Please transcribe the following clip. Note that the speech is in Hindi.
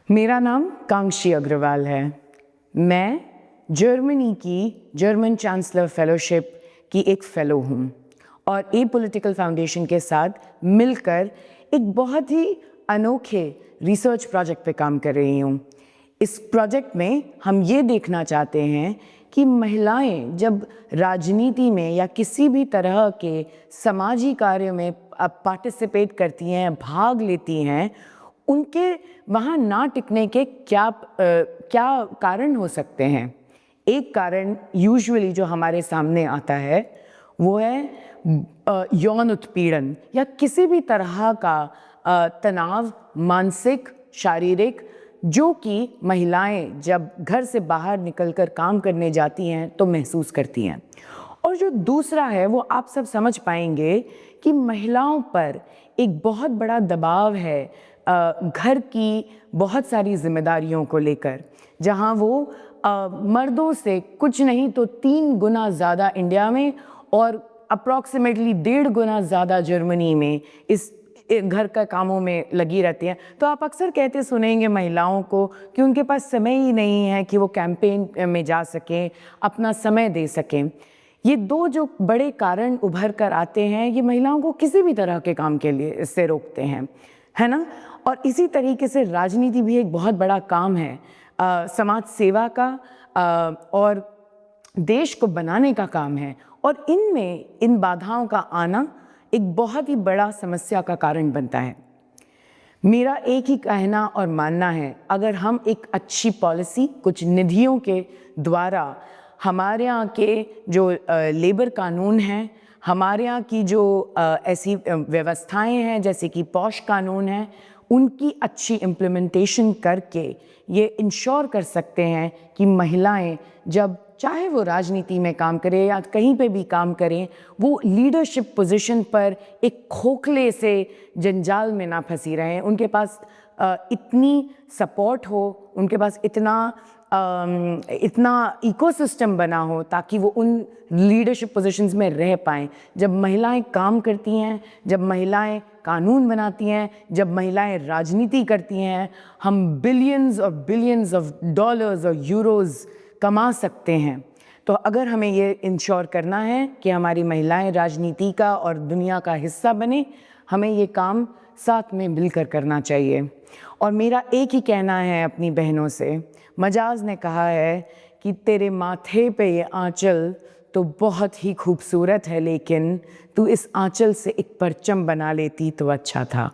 मेरा नाम कांक्षी अग्रवाल है। मैं जर्मनी की जर्मन चांसलर फेलोशिप की एक फ़ेलो हूँ और ए पॉलिटिकल फाउंडेशन के साथ मिलकर एक बहुत ही अनोखे रिसर्च प्रोजेक्ट पे काम कर रही हूँ। इस प्रोजेक्ट में हम ये देखना चाहते हैं कि महिलाएं जब राजनीति में या किसी भी तरह के समाजी कार्य में पार्टिसिपेट करती हैं, भाग लेती हैं, उनके वहाँ ना टिकने के क्या कारण हो सकते हैं। एक कारण यूजुअली जो हमारे सामने आता है वो है यौन उत्पीड़न या किसी भी तरह का तनाव, मानसिक, शारीरिक, जो कि महिलाएं जब घर से बाहर निकलकर काम करने जाती हैं तो महसूस करती हैं। और जो दूसरा है वो आप सब समझ पाएंगे कि महिलाओं पर एक बहुत बड़ा दबाव है घर की बहुत सारी जिम्मेदारियों को लेकर, जहां वो मर्दों से कुछ नहीं तो 3 गुना ज़्यादा इंडिया में और अप्रॉक्सीमेटली 1.5 गुना ज़्यादा जर्मनी में इस घर का कामों में लगी रहती हैं। तो आप अक्सर कहते सुनेंगे महिलाओं को कि उनके पास समय ही नहीं है कि वो कैंपेन में जा सकें, अपना समय दे सकें। ये 2 जो बड़े कारण उभर कर आते हैं, ये महिलाओं को किसी भी तरह के काम के लिए इससे रोकते हैं, है ना। और इसी तरीके से राजनीति भी एक बहुत बड़ा काम है, समाज सेवा का और देश को बनाने का काम है। और इनमें इन बाधाओं का आना एक बहुत ही बड़ा समस्या का कारण बनता है। मेरा एक ही कहना और मानना है, अगर हम एक अच्छी पॉलिसी कुछ निधियों के द्वारा हमारे यहाँ के जो लेबर कानून हैं, हमारे यहाँ की जो ऐसी व्यवस्थाएं हैं जैसे कि पॉश कानून है, उनकी अच्छी इम्प्लीमेंटेशन करके ये इंश्योर कर सकते हैं कि महिलाएं जब चाहे वो राजनीति में काम करें या कहीं पे भी काम करें, वो लीडरशिप पोजीशन पर एक खोखले से जंजाल में ना फंसी रहें। उनके पास इतनी सपोर्ट हो, उनके पास इतना इकोसिस्टम बना हो ताकि वो उन लीडरशिप पोजीशंस में रह पाएँ। जब महिलाएं काम करती हैं, जब महिलाएं कानून बनाती हैं, जब महिलाएं राजनीति करती हैं, हम बिलियंस ऑफ डॉलर्स और यूरोज़ कमा सकते हैं। तो अगर हमें ये इंश्योर करना है कि हमारी महिलाएं राजनीति का और दुनिया का हिस्सा बने, हमें ये काम साथ में मिलकर करना चाहिए। और मेरा एक ही कहना है अपनी बहनों से, मजाज ने कहा है कि तेरे माथे पे ये आंचल तो बहुत ही खूबसूरत है, लेकिन तू इस आंचल से एक परचम बना लेती तो अच्छा था।